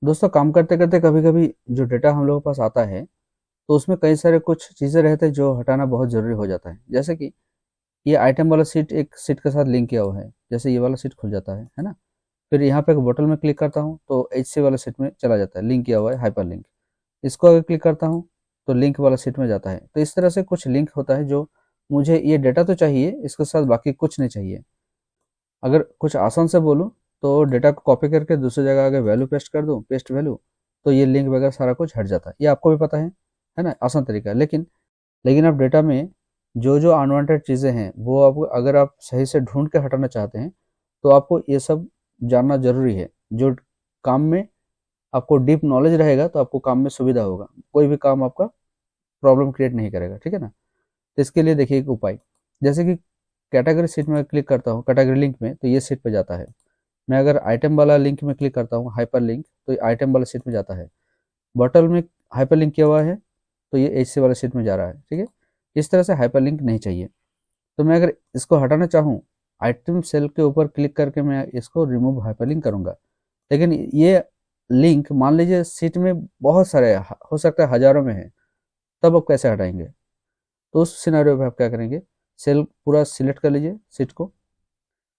दोस्तों काम करते करते कभी कभी जो डेटा हम लोगों के पास आता है तो उसमें कई सारे कुछ चीज़ें रहते हैं जो हटाना बहुत ज़रूरी हो जाता है। जैसे कि ये आइटम वाला सीट एक सीट के साथ लिंक किया हुआ है, जैसे ये वाला सीट खुल जाता है ना। फिर यहाँ पे एक बटन में क्लिक करता हूँ तो एच सी वाला सीट में चला जाता है, लिंक किया हुआ है हाइपर लिंक। इसको अगर क्लिक करता हूँ तो लिंक वाला सीट में जाता है। तो इस तरह से कुछ लिंक होता है जो मुझे ये डेटा तो चाहिए, इसके साथ बाकी कुछ नहीं चाहिए। अगर कुछ आसान से बोलूँ तो डेटा को कॉपी करके दूसरी जगह अगर वैल्यू पेस्ट कर दूँ, पेस्ट वैल्यू, तो ये लिंक वगैरह सारा कुछ हट जाता है। ये आपको भी पता है ना, आसान तरीका है। लेकिन लेकिन आप डेटा में जो जो अनवांटेड चीज़ें हैं वो आप अगर आप सही से ढूंढ के हटाना चाहते हैं तो आपको ये सब जानना ज़रूरी है। जो काम में आपको डीप नॉलेज रहेगा तो आपको काम में सुविधा होगा, कोई भी काम आपका प्रॉब्लम क्रिएट नहीं करेगा, ठीक है ना। तो इसके लिए देखिए एक उपाय, जैसे कि कैटेगरी सीट में क्लिक करता हूँ, कैटेगरी लिंक में, तो ये सीट पे जाता है। मैं अगर आइटम वाला लिंक में क्लिक करता हूँ, हाइपर लिंक, तो ये आइटम वाला सीट में जाता है। बॉटल में हाइपर लिंक किया हुआ है तो ये एच सी वाला सीट में जा रहा है, ठीक है। इस तरह से हाइपर लिंक नहीं चाहिए। तो मैं अगर इसको हटाना चाहूँ, आइटम सेल के ऊपर क्लिक करके मैं इसको रिमूव हाइपर लिंक करूँगा। लेकिन ये लिंक मान लीजिए सीट में बहुत सारे हो सकता है हजारों में है, तब आप कैसे हटाएंगे? तो उस सिनेरियो में आप क्या करेंगे, सेल पूरा सिलेक्ट कर लीजिए सीट को,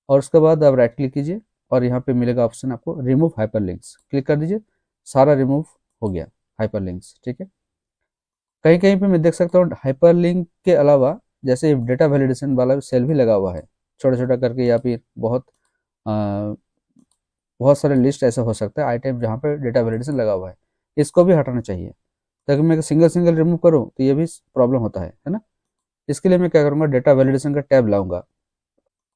और उसके बाद आप राइट क्लिक कीजिए और यहाँ पे मिलेगा ऑप्शन आपको रिमूव हाइपर लिंक्स, क्लिक कर दीजिए। सारा रिमूव हो गया हाइपर लिंक्स, ठीक है। कहीं कहीं पे मैं देख सकता हूँ हाइपर लिंक के अलावा जैसे डेटा वैलिडेशन वाला सेल भी लगा हुआ है, छोटा छोटा करके, या फिर अ, बहुत सारे लिस्ट ऐसे हो सकता है आइटम जहाँ पे डेटा वैलिडेशन लगा हुआ है। इसको भी हटाना चाहिए, ताकि मैं सिंगल सिंगल रिमूव करूँ तो ये भी प्रॉब्लम होता है ना। इसके लिए मैं क्या करूँगा, डेटा वैलिडेशन का टैब लाऊंगा।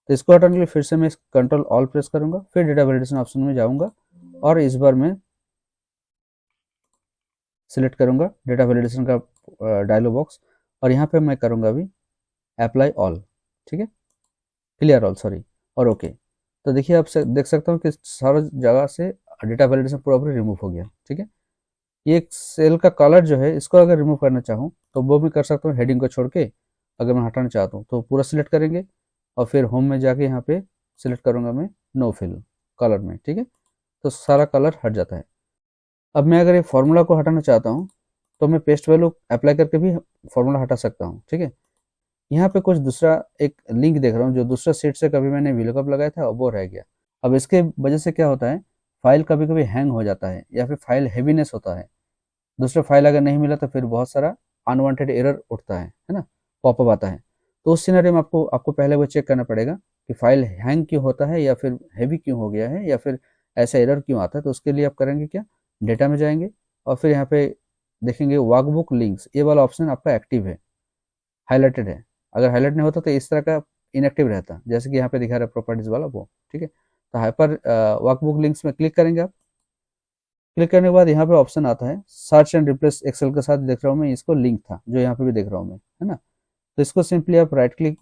तो इसको हटाने के लिए फिर से मैं कंट्रोल ऑल प्रेस करूंगा, फिर डेटा वैलिडेशन ऑप्शन में जाऊंगा और इस बार मैं सिलेक्ट करूंगा डेटा वैलिडेशन का डायलॉग बॉक्स, और यहाँ पे मैं करूंगा अभी अप्लाई ऑल, ठीक है, क्लियर ऑल, सॉरी, और ओके। तो देखिए आप देख सकता हूँ कि सारा जगह से डेटा वैलिडेशन पूरा पूरी रिमूव हो गया, ठीक है। ये एक सेल का कलर जो है इसको अगर रिमूव करना चाहूँ तो वो भी कर सकता हूँ, हेडिंग को छोड़ के। अगर मैं हटाना चाहता हूँ तो पूरा सिलेक्ट करेंगे और फिर होम में जाके यहाँ पे सिलेक्ट करूंगा मैं नो फिल कलर में, ठीक है। तो सारा कलर हट जाता है। अब मैं अगर ये फार्मूला को हटाना चाहता हूँ तो मैं पेस्ट वैल्यू अप्लाई करके भी फार्मूला हटा सकता हूँ, ठीक है। यहाँ पे कुछ दूसरा एक लिंक देख रहा हूँ जो दूसरा सीट से कभी मैंने वीलकअप लगाया था और वो रह गया। अब इसके वजह से क्या होता है, फाइल कभी कभी हैंग हो जाता है या फिर फाइल हैवीनेस होता है। दूसरा फाइल अगर नहीं मिला तो फिर बहुत सारा अनवांटेड एरर उठता है ना, पॉपअप आता है। तो उस सिनेरियो में आपको आपको पहले वो चेक करना पड़ेगा कि फाइल हैंग क्यों होता है या फिर हैवी क्यों हो गया है या फिर ऐसा एरर क्यों आता है। तो उसके लिए आप करेंगे क्या, डेटा में जाएंगे और फिर यहाँ पे देखेंगे वर्कबुक लिंक्स, ये वाला ऑप्शन आपका एक्टिव है, हाईलाइटेड है। अगर हाईलाइट नहीं होता तो इस तरह का इनएक्टिव रहता, जैसे कि यहाँ पे दिखा रहा है प्रॉपर्टीज वाला वो, ठीक है। तो हाइपर वर्कबुक लिंक्स में क्लिक करेंगे आप। क्लिक करने के बाद यहाँ पे ऑप्शन आता है सर्च एंड रिप्लेस एक्सेल के साथ, देख रहा हूँ मैं इसको लिंक था जो यहाँ पे भी देख रहा हूँ मैं, है ना। तो इसको सिंपली आप राइट क्लिक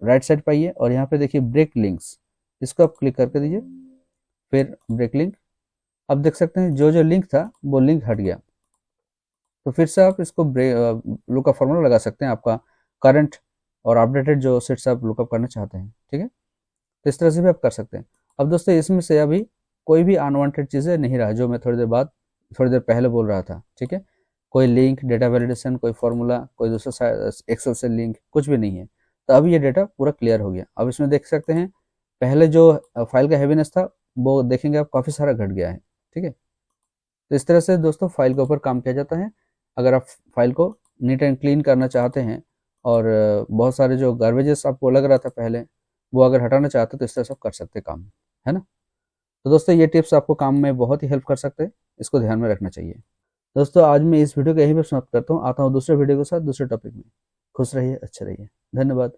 राइट साइड पाइए और यहाँ पे देखिए ब्रेक लिंक्स, इसको आप क्लिक करके दीजिए, फिर ब्रेक लिंक। अब देख सकते हैं जो जो लिंक था वो लिंक हट गया। तो फिर से आप इसको लुकअप फॉर्मूला लगा सकते हैं, आपका करंट और अपडेटेड जो सेट्स आप लुकअप करना चाहते हैं, ठीक है। तो इस तरह से भी आप कर सकते हैं। अब दोस्तों इसमें से अभी कोई भी अनवांटेड चीज़ें नहीं रहा जो मैं थोड़ी देर पहले बोल रहा था, ठीक है। कोई लिंक, डेटा वैलिडेशन, कोई फॉर्मूला, कोई दूसरा एक्सेल से लिंक, कुछ भी नहीं है। तो अभी ये डेटा पूरा क्लियर हो गया। अब इसमें देख सकते हैं पहले जो फाइल का हैवीनेस था वो देखेंगे आप काफ़ी सारा घट गया है, ठीक है। तो इस तरह से दोस्तों फाइल के ऊपर काम किया जाता है। अगर आप फाइल को नीट एंड क्लीन करना चाहते हैं और बहुत सारे जो गार्बेजेस आपको लग रहा था पहले वो अगर हटाना चाहते हैं तो इस तरह से आप कर सकते हैं काम, है ना। तो दोस्तों ये टिप्स आपको काम में बहुत ही हेल्प कर सकते हैं, इसको ध्यान में रखना चाहिए। दोस्तों आज मैं इस वीडियो को यहीं पर समाप्त करता हूँ, आता हूँ दूसरे वीडियो के साथ दूसरे टॉपिक में। खुश रहिए, अच्छे रहिए, धन्यवाद।